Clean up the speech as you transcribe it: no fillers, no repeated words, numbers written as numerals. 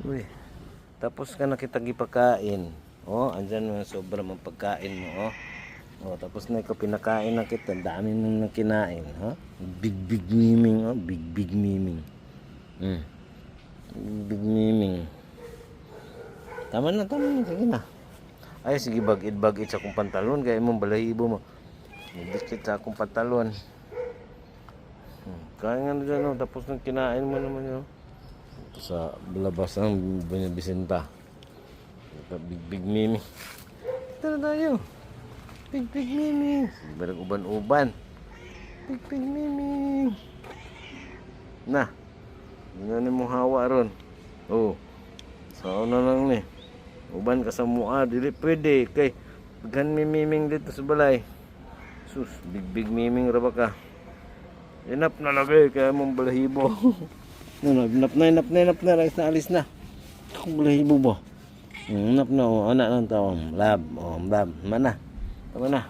Uy. Tapos ka na kita gipakain. Oh, andyan mga sobra mga pagkain mo, oh. Oh, tapos na ikaw pinakain na kita. Dami mong nakinain, ha? Big miming, oh. Big miming. Big miming. Tama na. Sige na. Ay, sige, bagit sa akong pantalon. Kaya mong balahibo mo. Nagdikit sa akong pantalon. Kaya nga na dyan, oh. Tapos nang kinain mo naman yun. Sa labas ng Binibisinta. Big mimi. Ito na tayo. Big mimi. Barang uban-uban. Big mimi. Na. Ano mo hawa ron? Oh. Saan na lang ni. Uban ka sa mua. Dili pwede. Kay paghan miming dito sa balay. Sus. Big miming ra ba ka? Inap na lagi. Kaya mong balahibo. Nap na. Alis na. Kung balahibo ba? Nap na. Anak ng tawang. Lab. Mana. Tama na.